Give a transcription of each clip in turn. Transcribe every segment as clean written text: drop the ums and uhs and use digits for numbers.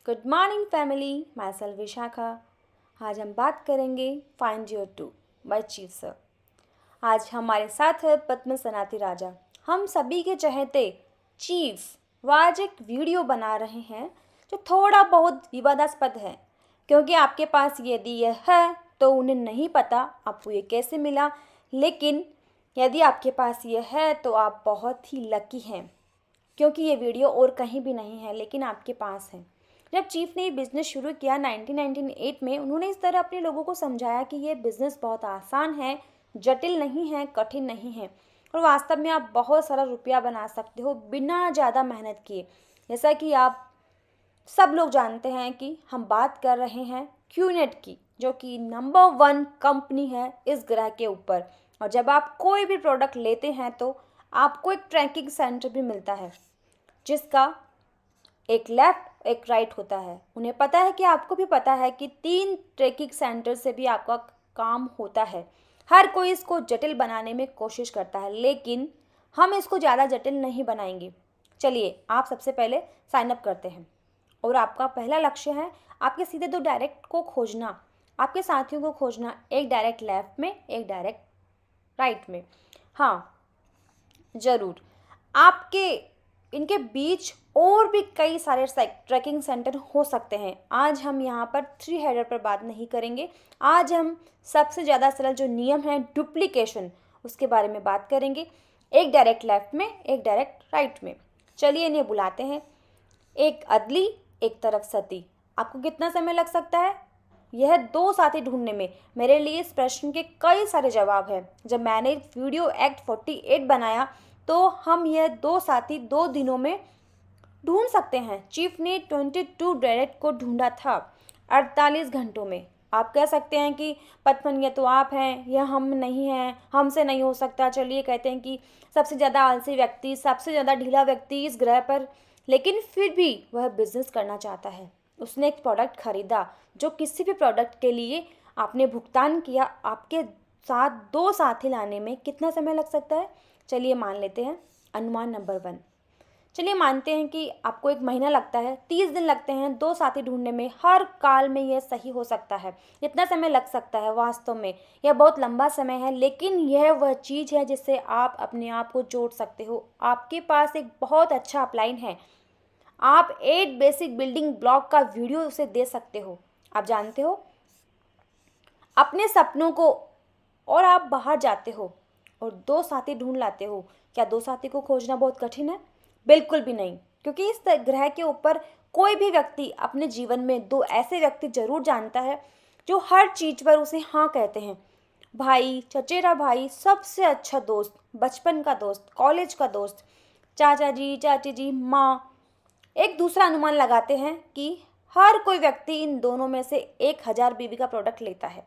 Good morning family, myself Vishakha. आज हम बात करेंगे find your to buy chief sir. आज हमारे साथ है पद्म सनाति राजा, हम सभी के चहेते चीफ। वो आज एक वीडियो बना रहे हैं जो थोड़ा बहुत विवादास्पद है, क्योंकि आपके पास यदि यह है तो उन्हें नहीं पता आपको ये कैसे मिला, लेकिन यदि आपके पास यह है तो आप बहुत ही लकी हैं, क्योंकि ये वीडियो और कहीं भी नहीं है लेकिन आपके पास है। जब चीफ ने ये बिज़नेस शुरू किया 1998 में, उन्होंने इस तरह अपने लोगों को समझाया कि ये बिज़नेस बहुत आसान है, जटिल नहीं है, कठिन नहीं है और वास्तव में आप बहुत सारा रुपया बना सकते हो बिना ज़्यादा मेहनत किए। जैसा कि आप सब लोग जानते हैं कि हम बात कर रहे हैं क्यूनेट की, जो कि नंबर 1 कंपनी है इस ग्रह के ऊपर। और जब आप कोई भी प्रोडक्ट लेते हैं तो आपको एक ट्रैकिंग सेंटर भी मिलता है, जिसका एक लेफ्ट एक राइट होता है। उन्हें पता है कि आपको भी पता है कि 3 ट्रैकिंग सेंटर से भी आपका काम होता है। हर कोई इसको जटिल बनाने में कोशिश करता है, लेकिन हम इसको ज़्यादा जटिल नहीं बनाएंगे। चलिए, आप सबसे पहले साइन अप करते हैं और आपका पहला लक्ष्य है आपके सीधे 2 डायरेक्ट को खोजना, आपके साथियों को खोजना, एक डायरेक्ट लेफ्ट में, एक डायरेक्ट राइट में। हाँ, ज़रूर आपके इनके बीच और भी कई सारे ट्रैकिंग सेंटर हो सकते हैं। आज हम यहाँ पर 3 हेडर पर बात नहीं करेंगे। आज हम सबसे ज़्यादा सरल जो नियम है डुप्लीकेशन, उसके बारे में बात करेंगे। एक डायरेक्ट लेफ्ट में, एक डायरेक्ट राइट में। चलिए इन्हें बुलाते हैं। एक अदली, एक तरफ सती। आपको कितना समय लग सकता है यह 2 साथी ढूंढने में? मेरे लिए इस प्रश्न के कई सारे जवाब हैं। जब मैंने वीडियो एक्ट 48 बनाया तो हम यह 2 साथी 2 दिनों में ढूंढ सकते हैं। चीफ ने 22 डायरेक्ट को ढूंढा था 48 घंटों में। आप कह सकते हैं कि पद्मन ये तो आप हैं, यह हम नहीं हैं, हमसे नहीं हो सकता। चलिए कहते हैं कि सबसे ज़्यादा आलसी व्यक्ति, सबसे ज़्यादा ढीला व्यक्ति इस ग्रह पर, लेकिन फिर भी वह बिजनेस करना चाहता है। उसने एक प्रोडक्ट खरीदा, जो किसी भी प्रोडक्ट के लिए आपने भुगतान किया। आपके साथ 2 साथी लाने में कितना समय लग सकता है? चलिए मान लेते हैं अनुमान नंबर 1। चलिए मानते हैं कि आपको 1 महीना लगता है, 30 दिन लगते हैं 2 साथी ढूंढने में। हर काल में यह सही हो सकता है। इतना समय लग सकता है, वास्तव में यह बहुत लंबा समय है, लेकिन यह वह चीज़ है जिससे आप अपने आप को जोड़ सकते हो। आपके पास एक बहुत अच्छा अपलाइन है। आप 8 बेसिक बिल्डिंग ब्लॉक का वीडियो उसे दे सकते हो। आप जानते हो अपने सपनों को, और आप बाहर जाते हो और 2 साथी ढूंढ लाते हो। क्या 2 साथी को खोजना बहुत कठिन है? बिल्कुल भी नहीं, क्योंकि इस ग्रह के ऊपर कोई भी व्यक्ति अपने जीवन में 2 ऐसे व्यक्ति जरूर जानता है जो हर चीज़ पर उसे हाँ कहते हैं। भाई, चचेरा भाई, सबसे अच्छा दोस्त, बचपन का दोस्त, कॉलेज का दोस्त, चाचा जी, चाची जी, माँ। एक दूसरा अनुमान लगाते हैं कि हर कोई व्यक्ति इन दोनों में से 1000 बीवी का प्रोडक्ट लेता है।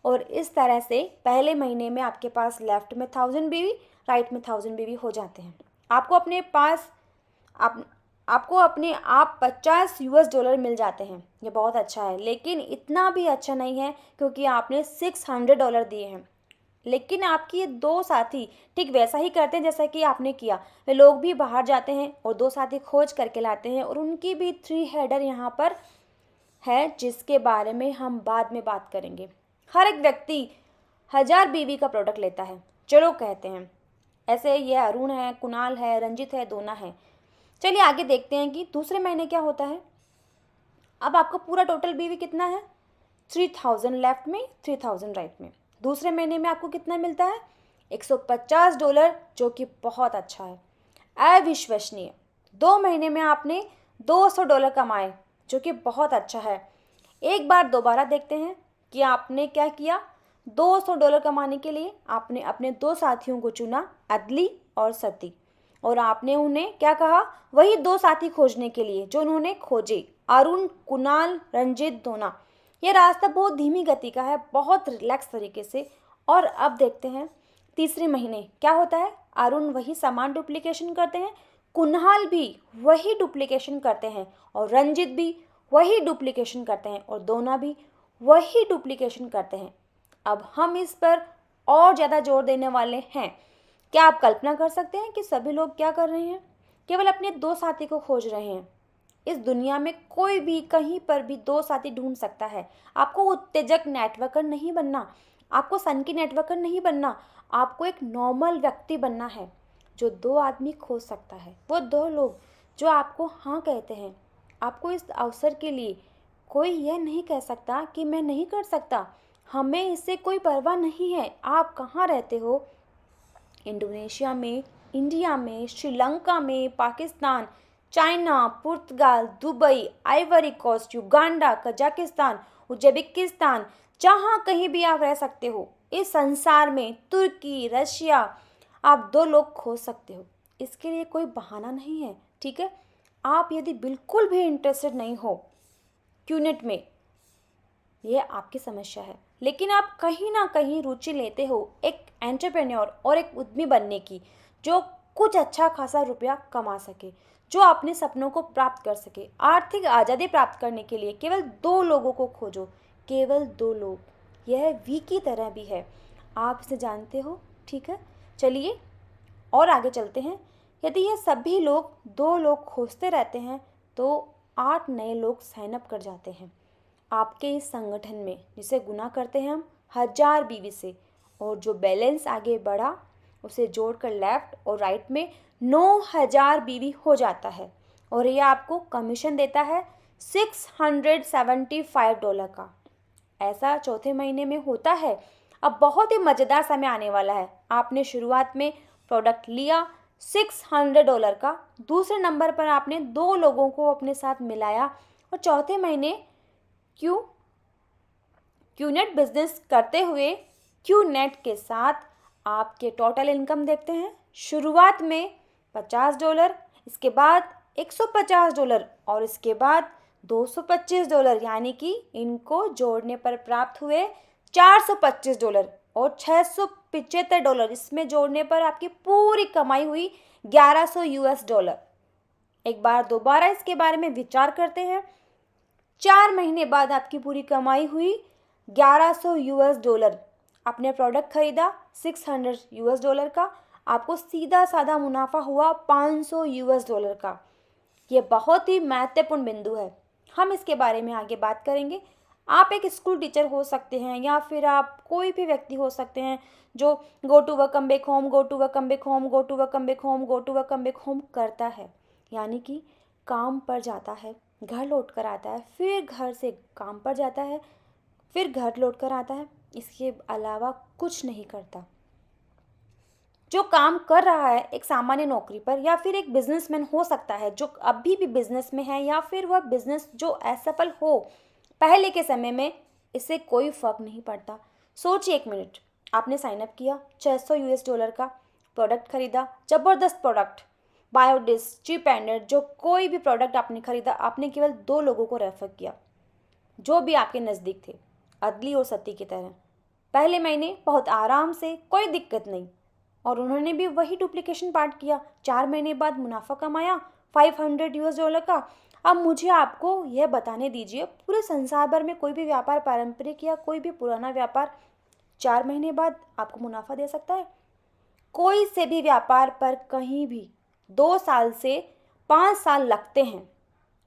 और इस तरह से पहले महीने में आपके पास लेफ्ट में 1000 बीवी, राइट में 1000 बीवी हो जाते हैं। आपको अपने पास आपको अपने आप $50 मिल जाते हैं। ये बहुत अच्छा है, लेकिन इतना भी अच्छा नहीं है क्योंकि आपने $600 दिए हैं। लेकिन आपके ये 2 साथी ठीक वैसा ही करते हैं जैसा कि आपने किया। वे लोग भी बाहर जाते हैं और 2 साथी खोज करके लाते हैं, और उनकी भी 3 हेडर यहाँ पर है, जिसके बारे में हम बाद में बात करेंगे। हर एक व्यक्ति 1000 बीवी का प्रोडक्ट लेता है, चलो कहते हैं ऐसे। ये अरुण है, कुणाल है, रंजित है, दोना है। चलिए आगे देखते हैं कि दूसरे महीने क्या होता है। अब आपका पूरा टोटल बीवी कितना है? 3000 लेफ्ट में, 3000 राइट में। दूसरे महीने में आपको कितना मिलता है? $150, जो कि बहुत अच्छा है, अविश्वसनीय। 2 महीने में आपने $200 कमाए, जो कि बहुत अच्छा है। एक बार दोबारा देखते हैं कि आपने क्या किया। $200 कमाने के लिए आपने अपने 2 साथियों को चुना, अदली और सती, और आपने उन्हें क्या कहा? वही 2 साथी खोजने के लिए जो उन्होंने खोजे, अरुण, कुणाल, रंजित, दोना। यह रास्ता बहुत धीमी गति का है, बहुत रिलैक्स तरीके से। और अब देखते हैं तीसरे महीने क्या होता है। अरुण वही समान डुप्लीकेशन करते हैं, कुणाल भी वही डुप्लीकेशन करते हैं, और रंजित भी वही डुप्लीकेशन करते हैं, और दोना भी वही डुप्लीकेशन करते हैं। अब हम इस पर और ज़्यादा जोर देने वाले हैं। क्या आप कल्पना कर सकते हैं कि सभी लोग क्या कर रहे हैं? केवल अपने 2 साथी को खोज रहे हैं। इस दुनिया में कोई भी कहीं पर भी दो साथी ढूंढ सकता है। आपको उत्तेजक नेटवर्कर नहीं बनना, आपको सन की नेटवर्कर नहीं बनना, आपको एक नॉर्मल व्यक्ति बनना है जो दो आदमी खोज सकता है। वो दो लोग जो आपको हाँ कहते हैं। आपको इस अवसर के लिए कोई यह नहीं कह सकता कि मैं नहीं कर सकता, हमें इससे कोई परवाह नहीं है। आप कहाँ रहते हो, इंडोनेशिया में, इंडिया में, श्रीलंका में, पाकिस्तान, चाइना, पुर्तगाल, Dubai, Ivory Coast, Uganda, Kazakhstan, Uzbekistan, जहाँ कहीं भी आप रह सकते हो इस संसार में, तुर्की, रशिया, आप दो लोग खोज सकते हो। इसके लिए कोई बहाना नहीं है, ठीक है। आप यदि बिल्कुल भी इंटरेस्टेड नहीं हो क्यूनेट में, ये आपकी समस्या है, लेकिन आप कहीं ना कहीं रुचि लेते हो एक एंटरप्रेन्योर और एक उद्यमी बनने की, जो कुछ अच्छा खासा रुपया कमा सके, जो अपने सपनों को प्राप्त कर सके। आर्थिक आज़ादी प्राप्त करने के लिए केवल दो लोगों को खोजो, केवल दो लोग। यह वी की तरह भी है, आप इसे जानते हो, ठीक है। चलिए और आगे चलते हैं। यदि ये सभी लोग दो लोग खोजते रहते हैं तो 8 नए लोग साइन अप कर जाते हैं आपके इस संगठन में, जिसे गुना करते हैं हम 1000 बीवी से, और जो बैलेंस आगे बढ़ा उसे जोड़कर लेफ्ट और राइट में 9000 बीवी हो जाता है। और यह आपको कमीशन देता है $675 का। ऐसा चौथे महीने में होता है। अब बहुत ही मज़ेदार समय आने वाला है। आपने शुरुआत में प्रोडक्ट लिया $600 का, दूसरे नंबर पर आपने दो लोगों को अपने साथ मिलाया, और चौथे महीने क्यूनेट बिजनेस करते हुए क्यूनेट के साथ आपके टोटल इनकम देखते हैं। शुरुआत में $50, इसके बाद $150 और इसके बाद $225, यानी कि इनको जोड़ने पर प्राप्त हुए $425 और $675 इसमें जोड़ने पर आपकी पूरी कमाई हुई $1100। एक बार दोबारा इसके बारे में विचार करते हैं। 4 महीने बाद आपकी पूरी कमाई हुई $1100। आपने प्रोडक्ट खरीदा $600 का, आपको सीधा साधा मुनाफा हुआ $500 का। ये बहुत ही महत्वपूर्ण बिंदु है, हम इसके बारे में आगे बात करेंगे। आप एक स्कूल टीचर हो सकते हैं, या फिर आप कोई भी व्यक्ति हो सकते हैं जो go to work come back home, go to work come back home, go to work come back home, go to work come back home करता है, यानी कि काम पर जाता है, घर लौट कर आता है, फिर घर से काम पर जाता है, फिर घर लौट कर आता है, इसके अलावा कुछ नहीं करता। जो काम कर रहा है एक सामान्य नौकरी पर, या फिर एक बिजनेसमैन हो सकता है जो अभी भी बिजनेस में है, या फिर वह बिजनेस जो असफल हो पहले के समय में, इससे कोई फर्क नहीं पड़ता। सोचिए एक मिनट, आपने साइन अप किया, $600 का प्रोडक्ट खरीदा, ज़बरदस्त प्रोडक्ट, बायोडिस, चीप एंड, जो कोई भी प्रोडक्ट आपने खरीदा, आपने केवल 2 लोगों को रेफर किया जो भी आपके नज़दीक थे, अदली और सती की तरह। पहले महीने बहुत आराम से, कोई दिक्कत नहीं, और उन्होंने भी वही डुप्लीकेशन पार्ट किया। 4 महीने बाद मुनाफा कमाया $500 का। अब मुझे आपको यह बताने दीजिए, पूरे संसार भर में कोई भी व्यापार, पारंपरिक या कोई भी पुराना व्यापार 4 महीने बाद आपको मुनाफा दे सकता है? कोई से भी व्यापार पर कहीं भी 2 साल से 5 साल लगते हैं,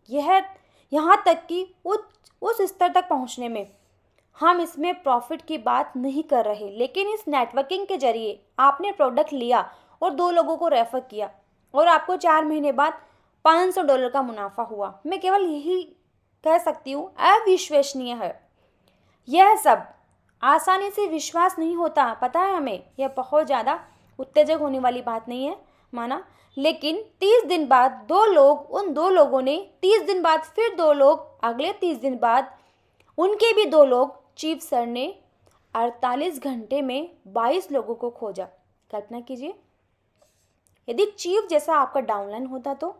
यह यहाँ तक कि उस स्तर तक पहुँचने में। हम इसमें प्रॉफिट की बात नहीं कर रहे, लेकिन इस नेटवर्किंग के जरिए आपने प्रोडक्ट लिया और 2 लोगों को रेफर किया, और आपको 4 महीने बाद $500 का मुनाफा हुआ। मैं केवल यही कह सकती हूँ, अविश्वसनीय है। यह सब आसानी से विश्वास नहीं होता, पता है हमें, यह बहुत ज़्यादा उत्तेजक होने वाली बात नहीं है, माना। लेकिन 30 दिन बाद 2 लोग, उन 2 लोगों ने 30 दिन बाद फिर 2 लोग, अगले 30 दिन बाद उनके भी 2 लोग, चीफ सर ने 48 घंटे में 22 लोगों को खोजा। कल्पना कीजिए, यदि चीफ जैसा आपका डाउनलाइन होता तो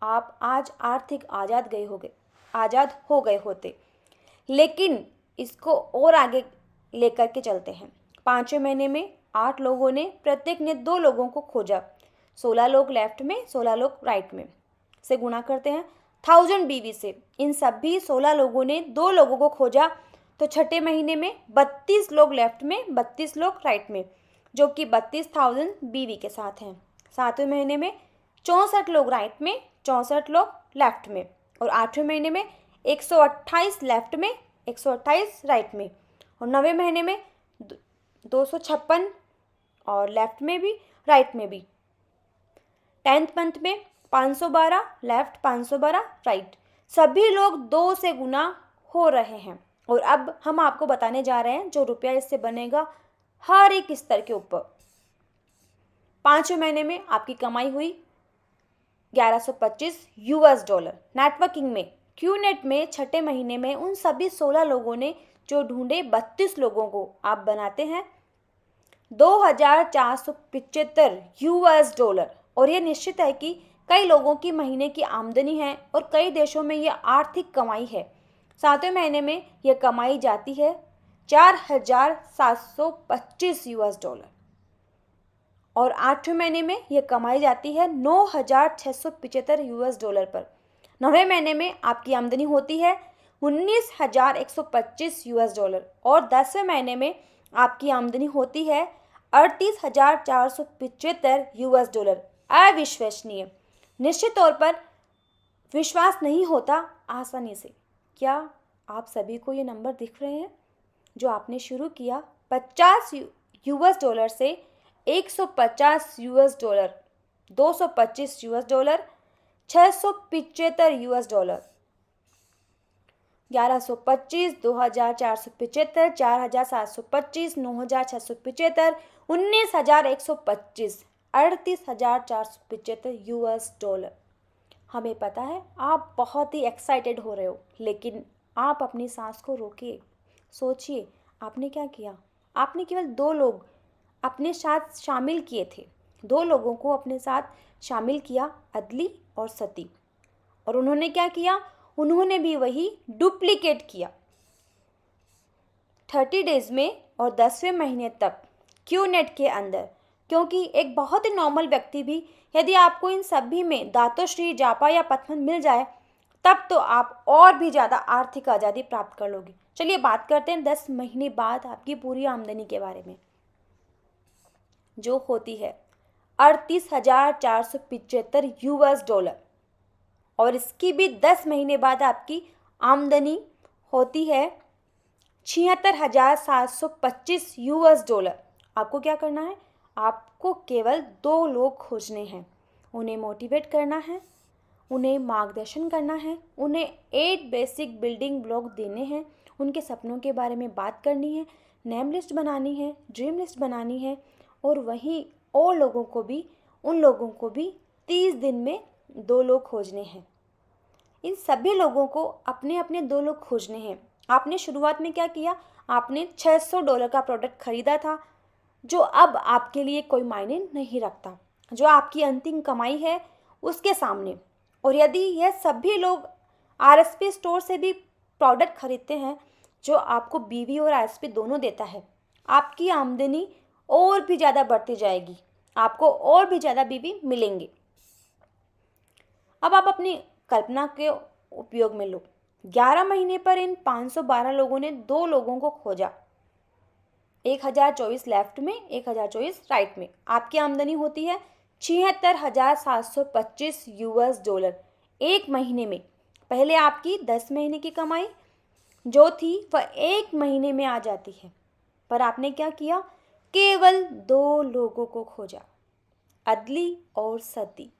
आप आज आर्थिक आज़ाद हो गए होते। लेकिन इसको और आगे लेकर के चलते हैं। 5वें महीने में 8 लोगों ने, प्रत्येक ने 2 लोगों को खोजा। 16 लोग लेफ्ट में, 16 लोग राइट में, से गुणा करते हैं 1000 बीवी से। इन सभी 16 लोगों ने 2 लोगों को खोजा, तो छठे महीने में 32 लोग लेफ्ट में, 32 लोग राइट में, जो कि 32,000 बीवी के साथ हैं। 7वें महीने में 64 लोग राइट में, 64 लोग लेफ्ट में, और 8वें महीने में 128 लेफ्ट में, 128 राइट में, और 9वें महीने में 256 और लेफ्ट में भी राइट में भी। 10th मंथ में 512 लेफ्ट, 512 राइट। सभी लोग 2 से गुना हो रहे हैं। और अब हम आपको बताने जा रहे हैं जो रुपया इससे बनेगा हर एक स्तर के ऊपर। 5वें महीने में आपकी कमाई हुई 1125 यूएस डॉलर। नेटवर्किंग में क्यूनेट में 6ठे महीने में उन सभी 16 लोगों ने जो ढूंढे 32 लोगों को आप बनाते हैं 2475 यूएस डॉलर। और ये निश्चित है कि कई लोगों की महीने की आमदनी है और कई देशों में यह आर्थिक कमाई है। 7वें महीने में यह कमाई जाती है 4725 यूएस डॉलर और 8वें महीने में यह कमाई जाती है 9675 यूएस डॉलर पर। 9वें महीने में आपकी आमदनी होती है 19125 यूएस डॉलर और 10वें महीने में आपकी आमदनी होती है 38475 यूएस डॉलर। अविश्वसनीय। निश्चित तौर पर विश्वास नहीं होता आसानी से। क्या आप सभी को ये नंबर दिख रहे हैं जो आपने शुरू किया 50 यूएस डॉलर से 150 US dollar, 225 US dollar, 675 US dollar, 1125, 2475, 4725, 9675, 19125, 38475 US dollar. हमें पता है आप बहुत ही एक्साइटेड हो रहे हो, लेकिन आप अपनी सांस को रोकिए। सोचिए आपने क्या किया। आपने केवल 2 लोग अपने साथ शामिल किए थे। 2 लोगों को अपने साथ शामिल किया, अदली और सती। और उन्होंने क्या किया, उन्होंने भी वही डुप्लीकेट किया। 30 डेज में और 10वें महीने तक क्यूनेट के अंदर, क्योंकि एक बहुत ही नॉर्मल व्यक्ति भी यदि आपको इन सभी में दातोश्री, जापा या पथमन मिल जाए तब तो आप और भी ज़्यादा आर्थिक आज़ादी प्राप्त कर लोगे। चलिए बात करते हैं 10 महीने बाद आपकी पूरी आमदनी के बारे में, जो होती है 38,475 यूएस डॉलर। और इसकी भी 10 महीने बाद आपकी आमदनी होती है 76,725 यूएस डॉलर। आपको क्या करना है, आपको केवल 2 लोग खोजने हैं, उन्हें मोटिवेट करना है, उन्हें मार्गदर्शन करना है, उन्हें 8 बेसिक बिल्डिंग ब्लॉक देने हैं, उनके सपनों के बारे में बात करनी है, नेम लिस्ट बनानी है, ड्रीम लिस्ट बनानी है और वहीं और लोगों को भी, उन लोगों को भी 30 दिन में 2 लोग खोजने हैं। इन सभी लोगों को अपने अपने 2 लोग खोजने हैं। आपने शुरुआत में क्या किया, आपने $600 का प्रोडक्ट खरीदा था जो अब आपके लिए कोई मायने नहीं रखता, जो आपकी अंतिम कमाई है उसके सामने। और यदि यह सभी लोग आरएसपी स्टोर से भी प्रोडक्ट खरीदते हैं जो आपको बीवी और आरएसपी दोनों देता है, आपकी आमदनी और भी ज़्यादा बढ़ती जाएगी, आपको और भी ज़्यादा बीवी मिलेंगे। अब आप अपनी कल्पना के उपयोग में लो। 11 महीने पर इन 512 लोगों ने 2 लोगों को खोजा, 1024 लेफ्ट में, 1024 राइट में। आपकी आमदनी होती है 76,725 यूएस डॉलर एक महीने में। पहले आपकी 10 महीने की कमाई जो थी वह 1 महीने में आ जाती है, पर आपने क्या किया, केवल 2 लोगों को खोजा, अदली और सती।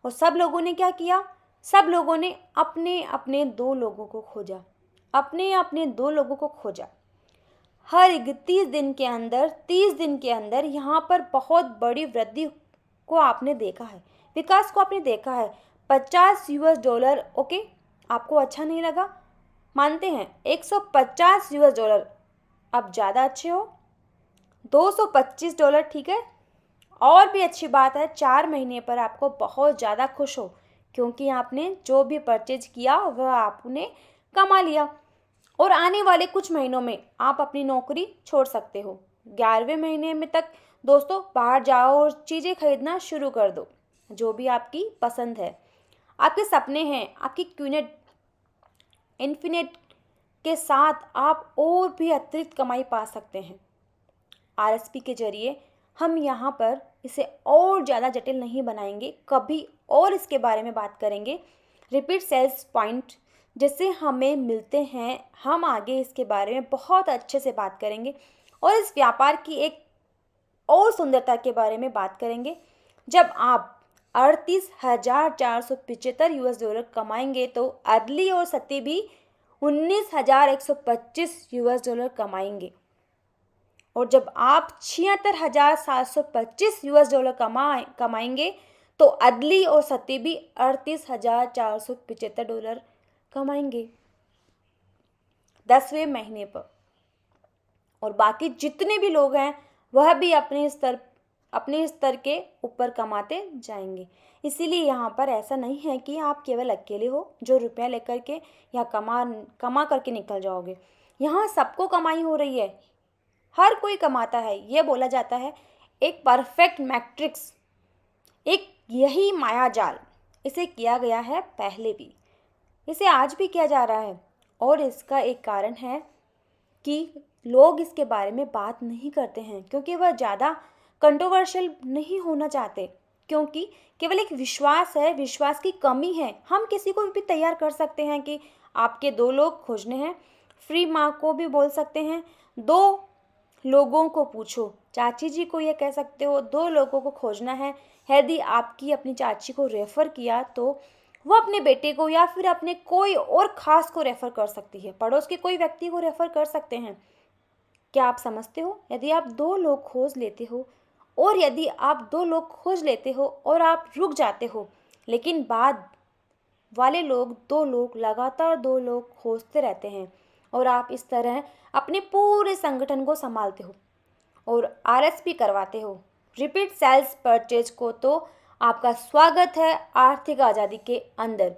और सब लोगों ने क्या किया, सब लोगों ने अपने अपने 2 लोगों को खोजा, अपने अपने 2 लोगों को खोजा। हर 31 दिन के अंदर, 30 दिन के अंदर यहाँ पर बहुत बड़ी वृद्धि को आपने देखा है, विकास को आपने देखा है। 50 यूएस डॉलर, ओके, आपको अच्छा नहीं लगा, मानते हैं 150 यूएस डॉलर, अब ज़्यादा अच्छे हो, 225 डॉलर, ठीक है, और भी अच्छी बात है। 4 महीने पर आपको बहुत ज़्यादा खुश हो क्योंकि आपने जो भी परचेज किया वह आपने कमा लिया। और आने वाले कुछ महीनों में आप अपनी नौकरी छोड़ सकते हो। 11वें महीने में तक दोस्तों बाहर जाओ और चीज़ें खरीदना शुरू कर दो जो भी आपकी पसंद है, आपके सपने हैं। आपकी क्यूनेट इन्फिनेट के साथ आप और भी अतिरिक्त कमाई पा सकते हैं। आरएसपी के जरिए हम यहाँ पर इसे और ज़्यादा जटिल नहीं बनाएंगे, कभी और इसके बारे में बात करेंगे। रिपीट सेल्स पॉइंट जिससे हमें मिलते हैं। हम आगे इसके बारे में बहुत अच्छे से बात करेंगे और इस व्यापार की एक और सुंदरता के बारे में बात करेंगे। जब आप 38,475 US डॉलर कमाएंगे तो अदली और सती भी 19,125 US डॉलर कमाएंगे। और जब आप 76,725 US डॉलर कमाएंगे तो अदली और सती भी 38,475 डॉलर कमाएंगे 10वें महीने पर। और बाकी जितने भी लोग हैं वह भी अपने स्तर के ऊपर कमाते जाएंगे। इसीलिए यहाँ पर ऐसा नहीं है कि आप केवल अकेले हो जो रुपया लेकर के या कमा करके निकल जाओगे। यहाँ सबको कमाई हो रही है, हर कोई कमाता है। यह बोला जाता है एक परफेक्ट मैट्रिक्स, एक यही माया जाल। इसे किया गया है पहले भी, इसे आज भी किया जा रहा है। और इसका एक कारण है कि लोग इसके बारे में बात नहीं करते हैं क्योंकि वह ज़्यादा कंट्रोवर्शियल नहीं होना चाहते, क्योंकि केवल एक विश्वास है, विश्वास की कमी है। हम किसी को भी तैयार कर सकते हैं कि आपके 2 लोग खोजने हैं, फ्री माँ को भी बोल सकते हैं 2 लोगों को पूछो, चाची जी को ये कह सकते हो 2 लोगों को खोजना है। यदि आपकी अपनी चाची को रेफ़र किया तो वो अपने बेटे को या फिर अपने कोई और ख़ास को रेफ़र कर सकती है, पड़ोस के कोई व्यक्ति को रेफ़र कर सकते हैं। क्या आप समझते हो? यदि आप 2 लोग खोज लेते हो और यदि आप 2 लोग खोज लेते हो और आप रुक जाते हो, लेकिन बाद वाले लोग 2 लोग लगातार 2 लोग खोजते रहते हैं और आप इस तरह अपने पूरे संगठन को संभालते हो और RSP करवाते हो, रिपीट सेल्स परचेज को, तो आपका स्वागत है आर्थिक आज़ादी के अंदर।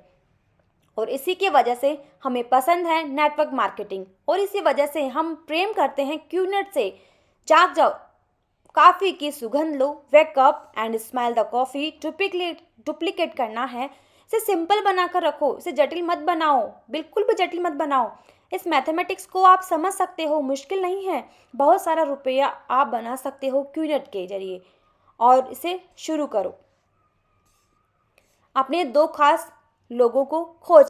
और इसी की वजह से हमें पसंद है नेटवर्क मार्केटिंग और इसी वजह से हम प्रेम करते हैं क्यूनेट से। जाग जाओ, कॉफ़ी की सुगंध लो, wake up and smile the coffee. Duplicate करना है, इसे सिंपल बनाकर रखो, इसे जटिल मत बनाओ, बिल्कुल भी जटिल मत बनाओ। इस मैथमेटिक्स को आप समझ सकते हो, मुश्किल नहीं है। बहुत सारा रुपया आप बना सकते हो क्यूनेट के जरिए और इसे शुरू करो। अपने 2 खास लोगों को खोज